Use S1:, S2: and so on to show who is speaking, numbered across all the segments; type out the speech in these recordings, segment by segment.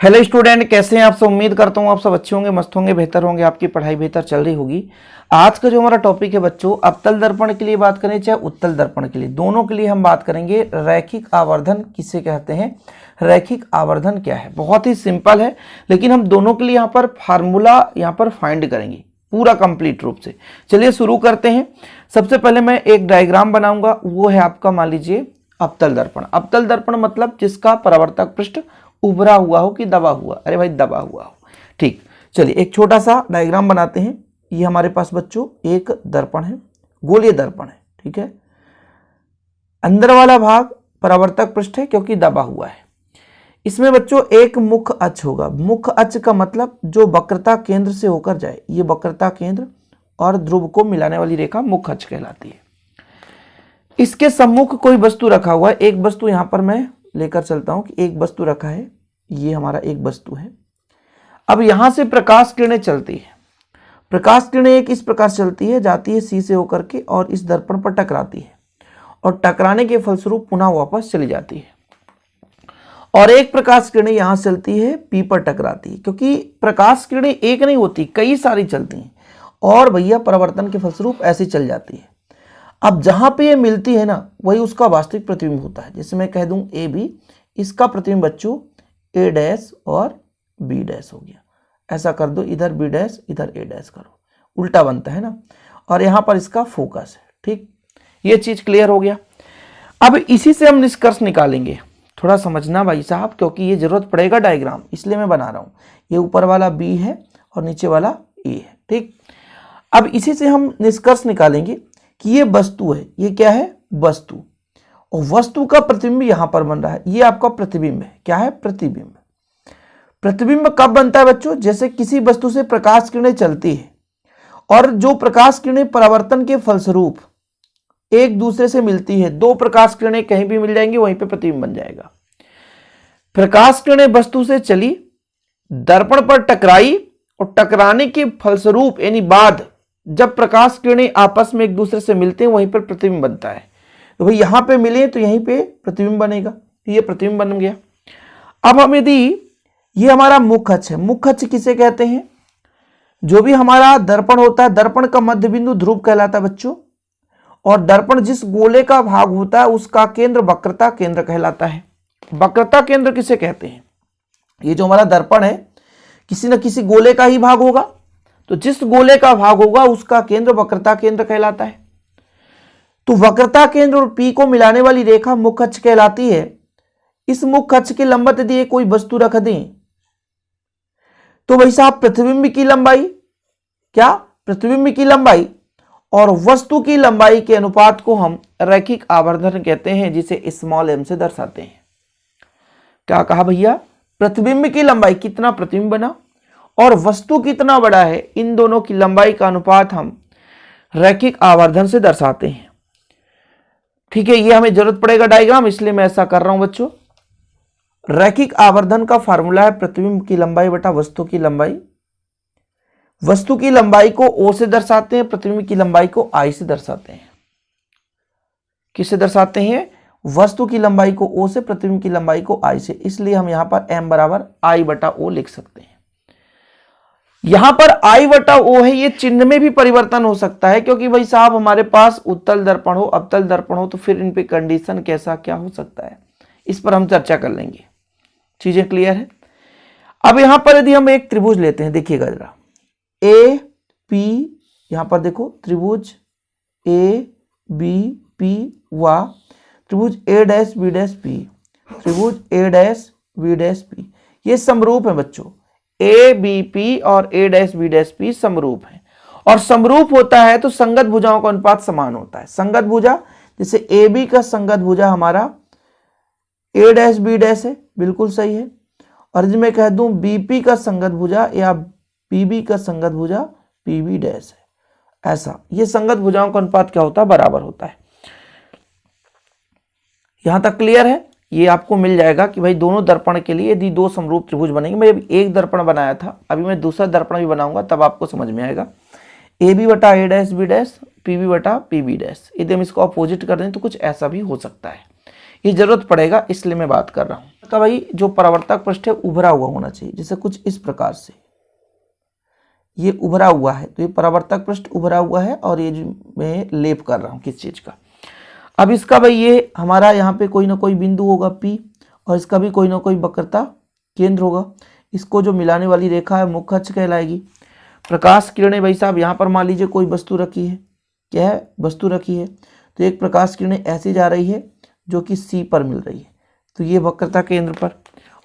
S1: Hello student, कैसे हैं आप सब। उम्मीद करता हूँ आप सब अच्छे होंगे, मस्त होंगे, बेहतर होंगे, आपकी पढ़ाई बेहतर चल रही होगी। आज का जो हमारा टॉपिक है बच्चों, अवतल दर्पण के लिए बात करें चाहे उत्तल दर्पण के लिए, दोनों के लिए हम बात करेंगे रैखिक आवर्धन किसे कहते हैं, रैखिक आवर्धन क्या है। बहुत ही सिंपल है, लेकिन हम दोनों के लिए यहाँ पर फार्मूला यहाँ पर फाइंड करेंगे पूरा कंप्लीट रूप से। चलिए शुरू करते हैं। सबसे पहले मैं एक डायग्राम बनाऊंगा, वो है आपका मान लीजिए अवतल दर्पण। अवतल दर्पण मतलब जिसका परावर्तक पृष्ठ उभरा हुआ हो कि दबा हुआ, अरे भाई दबा हुआ हो। ठीक, चलिए एक छोटा सा डायग्राम बनाते हैं। ये हमारे पास बच्चों एक दर्पण है, गोलीय दर्पण है, ठीक है। अंदर वाला भाग परावर्तक पृष्ठ है क्योंकि दबा हुआ है। इसमें बच्चों एक मुख्य अक्ष होगा। मुख्य अक्ष का मतलब जो वक्रता केंद्र से होकर जाए, ये वक्रता केंद्र और ध्रुव को मिलाने वाली रेखा मुख्य अक्ष कहलाती है। इसके सम्मुख कोई वस्तु रखा हुआ है। एक वस्तु यहां पर मैं लेकर चलता हूं कि एक वस्तु रखा है, ये हमारा एक वस्तु है। अब यहां से प्रकाश किरणें चलती है। प्रकाश किरणें एक इस प्रकार चलती है, जाती है सी से होकर के और इस दर्पण पर टकराती है और टकराने के फलस्वरूप पुनः वापस चली जाती है। और एक प्रकाश किरणें यहां चलती है, पी पर टकराती है, क्योंकि प्रकाश किरणें एक नहीं होती, कई सारी चलती हैं और भैया परावर्तन के फलस्वरूप ऐसी चल जाती है। अब जहां पे ये मिलती है ना, वही उसका वास्तविक प्रतिबिंब होता है। जैसे मैं कह दूं ए बी, इसका प्रतिबिंब बच्चों ए डैश और बी डैश हो गया। ऐसा कर दो, इधर बी डैश इधर ए डैश करो, उल्टा बनता है ना। और यहां पर इसका फोकस है। ठीक, ये चीज क्लियर हो गया। अब इसी से हम निष्कर्ष निकालेंगे। थोड़ा समझना भाई साहब, क्योंकि ये जरूरत पड़ेगा डायग्राम, इसलिए मैं बना रहा हूं। ये ऊपर वाला बी है और नीचे वाला ए है। ठीक, अब इसी से हम निष्कर्ष निकालेंगे कि ये वस्तु है। ये क्या है? वस्तु। और वस्तु का प्रतिबिंब यहां पर बन रहा है, ये आपका प्रतिबिंब है। क्या है? प्रतिबिंब। प्रतिबिंब कब बनता है बच्चों? जैसे किसी वस्तु से प्रकाश किरणें चलती है और जो प्रकाश किरणें परावर्तन के फलस्वरूप एक दूसरे से मिलती है। दो प्रकाश किरणें कहीं भी मिल जाएंगी, वहीं पे प्रतिबिंब बन जाएगा। प्रकाश किरणें वस्तु से चली, दर्पण पर टकराई और टकराने के फलस्वरूप यानी बाद, जब प्रकाश किरणें आपस में एक दूसरे से मिलते हैं, वहीं पर प्रतिबिंब बनता है। तो भाई यहां पे मिले तो यहीं पे प्रतिबिंब बनेगा, तो ये प्रतिबिंब बन गया। अब हम यदि ये हमारा मुख्य अक्ष है, मुख्य अक्ष किसे कहते हैं? जो भी हमारा दर्पण होता है, दर्पण का मध्य बिंदु ध्रुव कहलाता है बच्चों। और दर्पण जिस गोले का भाग होता है उसका केंद्र वक्रता केंद्र कहलाता है। वक्रता केंद्र किसे कहते हैं? ये जो हमारा दर्पण है, किसी न किसी गोले का ही भाग होगा, तो जिस गोले का भाग होगा उसका केंद्र वक्रता केंद्र कहलाता है। तो वक्रता केंद्र और पी को मिलाने वाली रेखा मुख्य अक्ष कहलाती है। इस मुख्य अक्ष के लंबवत यदि कोई वस्तु रख दें तो भाई साहब प्रतिबिंब की लंबाई, क्या? प्रतिबिंब की लंबाई और वस्तु की लंबाई के अनुपात को हम रैखिक आवर्धन कहते हैं, जिसे स्मॉल एम से दर्शाते हैं। क्या कहा भैया? प्रतिबिंब की लंबाई, कितना प्रतिबिंब बना और वस्तु कितना बड़ा है, इन दोनों की लंबाई का अनुपात हम रैखिक आवर्धन से दर्शाते हैं। ठीक है, ये हमें जरूरत पड़ेगा डायग्राम, इसलिए मैं ऐसा कर रहा हूं बच्चों। रैखिक आवर्धन का फार्मूला है प्रतिबिंब की लंबाई बटा वस्तु की लंबाई। वस्तु की लंबाई को ओ से दर्शाते हैं, प्रतिबिंब की लंबाई को आई से दर्शाते हैं। किससे दर्शाते हैं? वस्तु की लंबाई को ओ से, प्रतिबिंब की लंबाई को आई से। इसलिए हम यहां पर m बराबर आई बटा ओ लिख सकते हैं। यहां पर आई बटा ओ है, ये चिन्ह में भी परिवर्तन हो सकता है, क्योंकि भाई साहब हमारे पास उत्तल दर्पण हो, अवतल दर्पण हो, तो फिर इन पे कंडीशन कैसा क्या हो सकता है, इस पर हम चर्चा कर लेंगे। चीजें क्लियर है? अब यहां पर यदि हम एक त्रिभुज लेते हैं, देखिएगा जरा, ए पी, यहां पर देखो त्रिभुज ए बी पी व त्रिभुज ए डैश बी डैश पी, त्रिभुज ए डैश बी डैश पी, ये समरूप है बच्चों। ए बी पी और ए डैश बी डैश पी समरूप है। और समरूप होता है तो संगत भुजाओं का अनुपात समान होता है। संगत भुजा, जैसे ए बी का संगत भुजा हमारा ए डैश बी डैश है, बिल्कुल सही है। और यदि मैं कह दूं बीपी का संगत भुजा या पीबी का संगत भुजा पीबी डैश है, ऐसा ये संगत भुजाओं का अनुपात क्या होता है? बराबर होता है। यहां तक क्लियर है? ये आपको मिल जाएगा कि भाई दोनों दर्पण के लिए यदि दो समरूप त्रिभुज बनेंगे। मैं अभी एक दर्पण बनाया था, अभी मैं दूसरा दर्पण भी बनाऊंगा, तब आपको समझ में आएगा। ए बी बटा A dash B dash, P B बटा पी बी डैश, यदि हम इसको अपोजिट कर दें तो कुछ ऐसा भी हो सकता है। ये जरूरत पड़ेगा, इसलिए मैं बात कर रहा हूं। उसका भाई जो परावर्तक पृष्ठ है उभरा हुआ होना चाहिए, जैसे कुछ इस प्रकार से ये उभरा हुआ है, तो ये परावर्तक पृष्ठ उभरा हुआ है और ये जो मैं लेप कर रहा हूँ किस चीज का। अब इसका भाई ये हमारा यहाँ पे कोई ना कोई बिंदु होगा P, और इसका भी कोई ना कोई वक्रता केंद्र होगा। इसको जो मिलाने वाली रेखा है मुख्य अक्ष कहलाएगी। प्रकाश किरणें भाई साहब यहाँ पर मान लीजिए कोई वस्तु रखी है, क्या है, वस्तु रखी है, तो एक प्रकाश किरणें ऐसे जा रही है जो कि C पर मिल रही है, तो ये वक्रता केंद्र पर,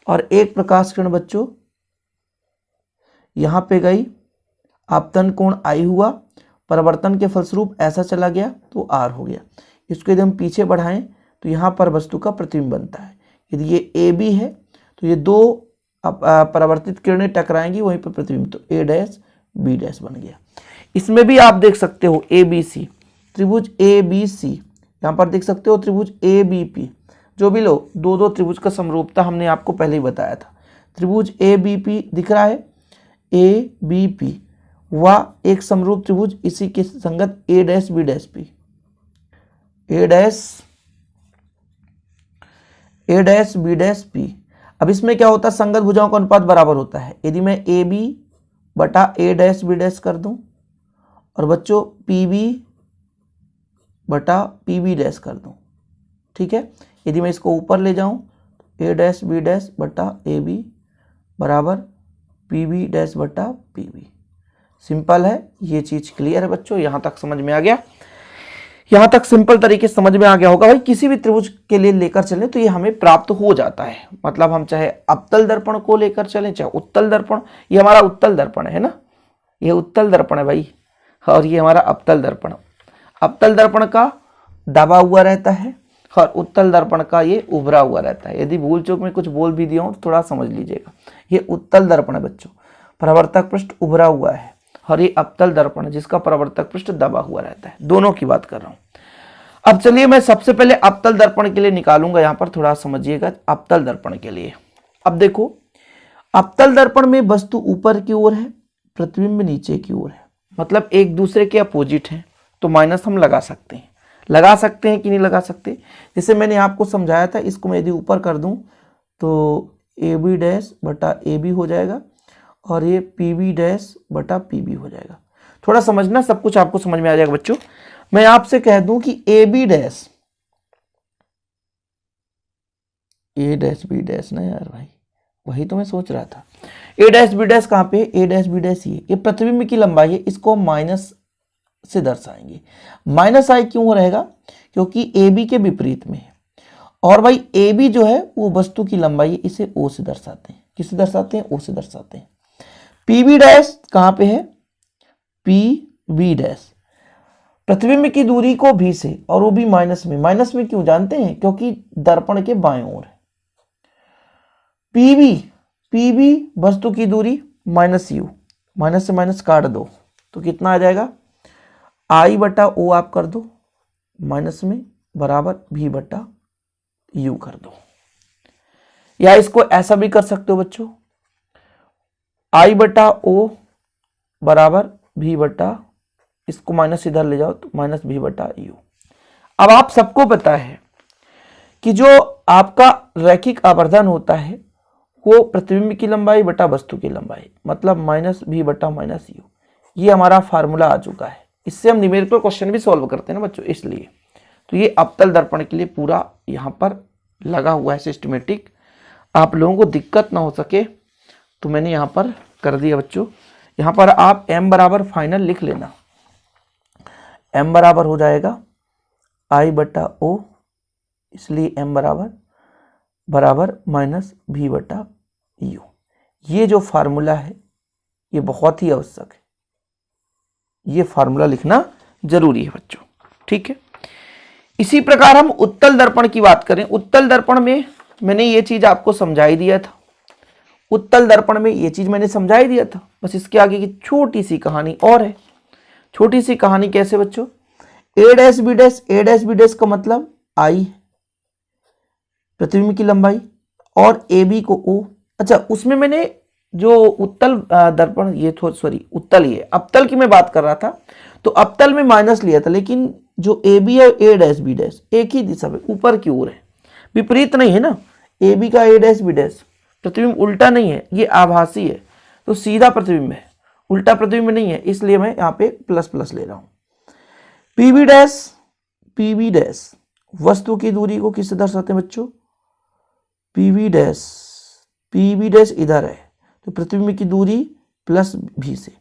S1: और एक प्रकाश किरण बच्चों यहाँ पे गई, आपतन कोण I हुआ, परिवर्तन के फलस्वरूप ऐसा चला गया तो R हो गया। इसको यदि हम पीछे बढ़ाएं तो यहाँ पर वस्तु का प्रतिबिंब बनता है। यदि ये AB है तो ये दो परावर्तित किरणें टकराएंगी, वहीं पर प्रतिबिंब, तो A डैश B डैश बन गया। इसमें भी आप देख सकते हो ABC, त्रिभुज ABC, यहाँ पर देख सकते हो त्रिभुज ABP, जो भी लो, दो दो त्रिभुज का समरूपता हमने आपको पहले ही बताया था। त्रिभुज ABP दिख रहा है, ABP वह एक समरूप त्रिभुज, इसी के संगत A dash B dash P, A dash B dash P। अब इसमें क्या होता है, संगत भुजाओं का अनुपात बराबर होता है। यदि मैं AB बटा A डैश B डैश कर दूं और बच्चों PB बटा PB डैश कर दूं, ठीक है। यदि मैं इसको ऊपर ले जाऊं A डैश B डैश बटा AB बराबर PB डैश बटा PB। सिंपल है, ये चीज क्लियर है बच्चों, यहां तक समझ में आ गया। यहां तक सिंपल तरीके से समझ में आ गया होगा भाई। किसी भी त्रिभुज के लिए लेकर चलें तो ये हमें प्राप्त हो जाता है, मतलब हम चाहे अवतल दर्पण को लेकर चलें चाहे उत्तल दर्पण, ये हमारा उत्तल दर्पण है ना, ये उत्तल दर्पण है भाई, और ये हमारा अवतल दर्पण। अवतल दर्पण का दबा हुआ रहता है और उत्तल दर्पण का ये उभरा हुआ रहता है। यदि भूल चूक में कुछ बोल भी दिया हूं तो थोड़ा समझ लीजिएगा। ये उत्तल दर्पण है बच्चों, परावर्तक पृष्ठ उभरा हुआ है, और ये अवतल दर्पण है जिसका परावर्तक पृष्ठ दबा हुआ रहता है। दोनों की बात कर रहा हूं। अब चलिए मैं सबसे पहले अवतल दर्पण के लिए निकालूंगा, यहां पर थोड़ा समझिएगा अवतल दर्पण के लिए। अब देखो, अवतल दर्पण में वस्तु ऊपर की ओर है, प्रतिबिंब नीचे की ओर है, मतलब एक दूसरे के अपोजिट है, तो माइनस हम लगा सकते हैं। लगा सकते हैं कि नहीं लगा सकते, जैसे मैंने आपको समझाया था, इसको मैं यदि ऊपर कर दूं तो AB डैश बटा AB हो जाएगा और ये PB डैश बटा PB हो जाएगा। थोड़ा समझना, सब कुछ आपको समझ में आ जाएगा बच्चों। मैं आपसे कह दूं कि AB dash A dash B dash ना यार भाई, वही तो मैं सोच रहा था। A डैश B डैश कहाँ पे, A डैश B डैश ये प्रतिबिंब की लंबाई है, इसको माइनस से दर्शाएंगे। माइनस आई क्यों रहेगा, क्योंकि AB के विपरीत में है, और भाई AB जो है वो वस्तु की लंबाई है, इसे O से दर्शाते हैं। किससे दर्शाते हैं, O से दर्शाते हैं। PB डैश कहाँ पे है, PB डैश प्रतिबिंब की दूरी को भी से, और वो भी माइनस में। माइनस में क्यों जानते हैं, क्योंकि दर्पण के बाएं ओर है। PB वस्तु की दूरी माइनस U, माइनस से माइनस काट दो तो कितना आ जाएगा, I बटा O आप कर दो माइनस में, बराबर V बटा U कर दो। या इसको ऐसा भी कर सकते हो बच्चों, I बटा O बराबर V बटा, इसको माइनस इधर ले जाओ तो माइनस V बटा U। अब आप सबको पता है कि जो आपका रैखिक आवर्धन होता है वो प्रतिबिंब की लंबाई बटा वस्तु की लंबाई, मतलब माइनस V बटा माइनस U। ये हमारा फार्मूला आ चुका है, इससे हम न्यूमेरिकल क्वेश्चन भी सॉल्व करते हैं ना बच्चों, इसलिए तो ये अवतल दर्पण के लिए पूरा यहाँ पर लगा हुआ है सिस्टमेटिक। आप लोगों को दिक्कत ना हो सके तो मैंने यहाँ पर कर दिया बच्चों। यहाँ पर आप M बराबर फाइनल लिख लेना, M बराबर हो जाएगा I बटा O, इसलिए M बराबर माइनस V बटा U। ये जो फार्मूला है ये बहुत ही आवश्यक है, ये फार्मूला लिखना जरूरी है बच्चों, ठीक है। इसी प्रकार हम उत्तल दर्पण की बात करें। उत्तल दर्पण में मैंने ये चीज आपको समझा ही दिया था, उत्तल दर्पण में ये चीज मैंने समझा ही दिया था, बस इसके आगे की छोटी सी कहानी और है। छोटी सी कहानी कैसे बच्चों, A dash B dash, A dash B dash का मतलब I प्रतिबिंब की लंबाई, और AB को O। अच्छा, उसमें मैंने जो उत्तल दर्पण, ये सॉरी उत्तल, ये अवतल की मैं बात कर रहा था, तो अवतल में माइनस लिया था, लेकिन जो AB है A डैश B डैश एक ही दिशा में ऊपर की ओर है, विपरीत नहीं है ना। ए बी का ए डैश बी डैश, प्रतिबिंब उल्टा नहीं है, ये आभासी है, तो सीधा प्रतिबिंब है, उल्टा प्रतिबिंब नहीं है, इसलिए मैं यहाँ पे प्लस प्लस ले रहा हूँ। पी बी डैश वस्तु की दूरी को किससे दर्शाते हैं बच्चों? पी बी डैश इधर है, तो प्रतिबिंब की दूरी प्लस भी से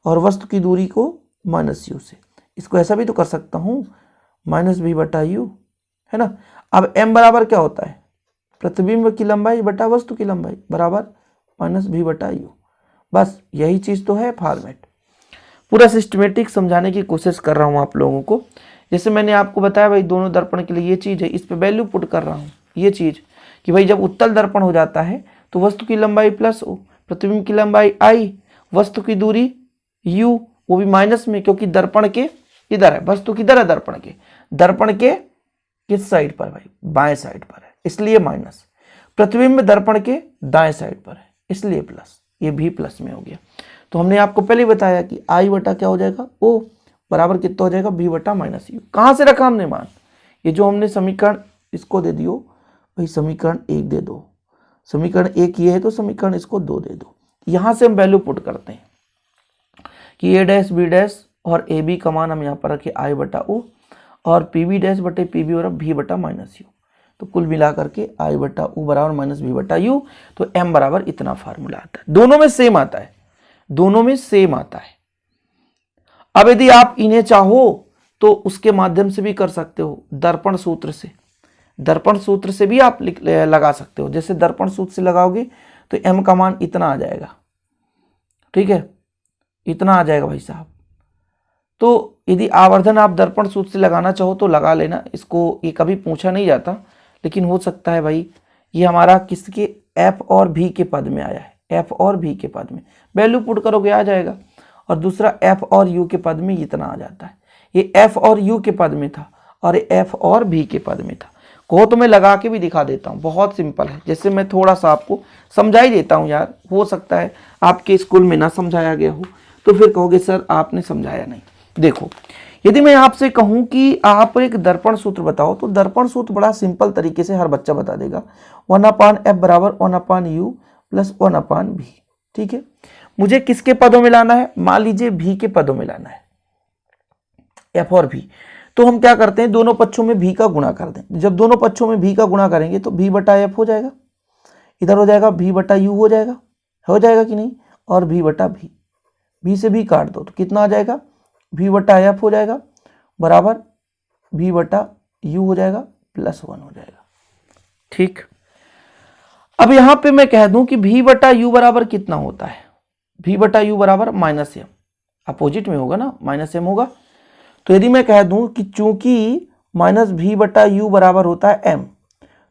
S1: और वस्तु की दूरी को माइनस यू से। इसको ऐसा भी तो कर सकता हूँ, माइनस भी बटा यू, है ना। अब m बराबर क्या होता है? प्रतिबिंब की लंबाई बटा वस्तु की लंबाई बराबर माइनस भी बटा यू। बस यही चीज तो है फॉर्मेट। पूरा सिस्टमेटिक समझाने की कोशिश कर रहा हूँ आप लोगों को। जैसे मैंने आपको बताया भाई दोनों दर्पण के लिए ये चीज है, इस पे वैल्यू पुट कर रहा हूँ, ये चीज कि भाई जब उत्तल दर्पण हो जाता है तो वस्तु की लंबाई प्लस ओ, प्रतिबिंब की लंबाई आई, वस्तु की दूरी यू, वो भी माइनस में, क्योंकि दर्पण के इधर है, वस्तु किधर है? दर्पण के किस साइड पर भाई? बाएं साइड पर है, इसलिए माइनस। प्रतिबिंब दर्पण के दाएं साइड पर है, इसलिए प्लस। ये भी प्लस में हो गया। तो हमने आपको पहले ही बताया कि आई बटा क्या हो जाएगा? ओ बराबर कितना हो जाएगा? भी बटा माइनस यू। कहां से रखा हमने मान? ये जो हमने समीकरण इसको दे दियो भाई, समीकरण 1 दे दो, समीकरण 1 ये है तो समीकरण इसको 2 दे दो। यहां से हम वैल्यू पुट करते हैं कि ए डैश बी डैश और ए बी का मान हम यहाँ पर रखे आई बटा ओ और पी बी डैश बटे पी बी और भी बटा माइनस यू। तो कुल मिला करके आई बटा ओ बराबर माइनस भी बटा यू, तो एम बराबर इतना फार्मूला आता है। दोनों में सेम आता है, दोनों में सेम आता है। अब यदि आप इन्हें चाहो तो उसके माध्यम से भी कर सकते हो, दर्पण सूत्र से। दर्पण सूत्र से भी आप लगा सकते हो। जैसे दर्पण सूत्र से लगाओगे तो एम का मान इतना आ जाएगा, ठीक है, इतना आ जाएगा भाई साहब। तो यदि आवर्धन आप दर्पण सूत्र से लगाना चाहो तो लगा लेना, इसको ये कभी पूछा नहीं जाता, लेकिन हो सकता है भाई ये हमारा किसके? एफ और भी के पद में आया है, एफ और भी के पद में वैल्यू पुट करोगे आ जाएगा। और दूसरा एफ और यू के पद में इतना आ जाता है। ये एफ और यू के पद में था और ये एफ और भी के पद में था। कहो तो मैं लगा के भी दिखा देता हूँ, बहुत सिंपल है। जैसे मैं थोड़ा सा आपको समझा ही देता हूँ यार, हो सकता है आपके स्कूल में ना समझाया गया हो तो फिर कहोगे सर आपने समझाया नहीं। देखो, यदि मैं आपसे कहूं कि आप एक दर्पण सूत्र बताओ तो दर्पण सूत्र बड़ा सिंपल तरीके से हर बच्चा बता देगा। 1/f बराबर 1/u प्लस 1/v। ठीक है, मुझे किसके पदों में लाना है? मान लीजिए v के पदों में लाना है, f और v। तो हम क्या करते हैं? दोनों पक्षों में v का गुणा कर दें। जब दोनों पक्षों में v का गुणा करेंगे तो v बटा f हो जाएगा, इधर हो जाएगा v बटा u हो जाएगा कि नहीं, और v बटा v, v से v काट दो तो कितना आ जाएगा? v बटा एफ हो जाएगा बराबर v बटा यू हो जाएगा प्लस 1 हो जाएगा। ठीक, अब यहां पे मैं कह दूं कि v बटा यू बराबर कितना होता है? v बटा यू बराबर माइनस एम, अपोजिट में होगा ना, माइनस एम होगा। तो यदि मैं कह दूं कि चूंकि माइनस v बटा यू बराबर होता है m,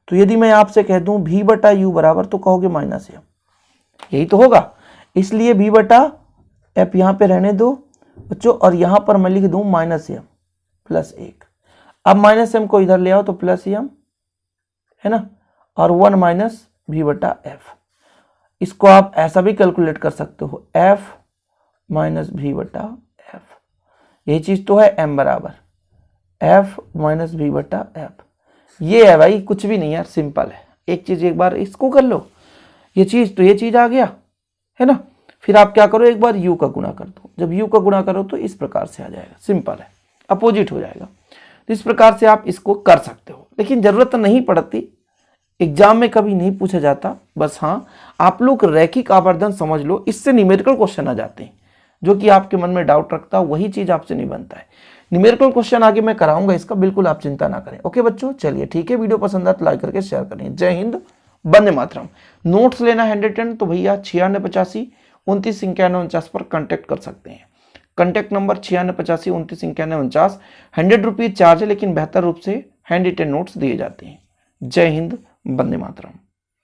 S1: तो यदि मैं आपसे कह दूं v बटा यू बराबर, तो कहोगे माइनस एम, यही तो होगा। इसलिए v बटा एफ यहां पे रहने दो बच्चों, और यहां पर मैं लिख दूं माइनस एम प्लस 1। अब माइनस एम को इधर ले आओ तो प्लस एम है ना, और 1 माइनस भी बटा एफ। इसको आप ऐसा भी कैलकुलेट कर सकते हो, एफ माइनस भी बटा एफ। यही चीज तो है एम बराबर एफ माइनस भी बटा एफ। ये है भाई, कुछ भी नहीं यार, सिंपल है। एक चीज एक बार इसको कर लो, ये चीज तो ये चीज आ गया है ना। फिर आप क्या करो, एक बार u का गुणा कर दो। जब u का गुणा करो तो इस प्रकार से आ जाएगा, सिंपल है, अपोजिट हो जाएगा। तो इस प्रकार से आप इसको कर सकते हो, लेकिन जरूरत नहीं पड़ती, एग्जाम में कभी नहीं पूछा जाता। बस हाँ, आप लोग रैखिक आवर्धन समझ लो, इससे न्यूमेरिकल क्वेश्चन आ जाते हैं। जो कि आपके मन में डाउट रखता है वही चीज आपसे नहीं बनता है। न्यूमेरिकल क्वेश्चन आगे मैं कराऊंगा इसका, बिल्कुल आप चिंता ना करें। ओके बच्चों, चलिए ठीक है, वीडियो पसंद आए तो लाइक करके शेयर करें। जय हिंद, वंदे मातरम। नोट्स लेना हैंड तो भैया 9685 29 91 49 पर कांटेक्ट कर सकते हैं। Contact number 9685 29 91 49। 100 रुपीज चार्ज है, लेकिन बेहतर रूप से हैंड रिटन नोट्स दिए जाते हैं। जय हिंद, वंदे मातरम।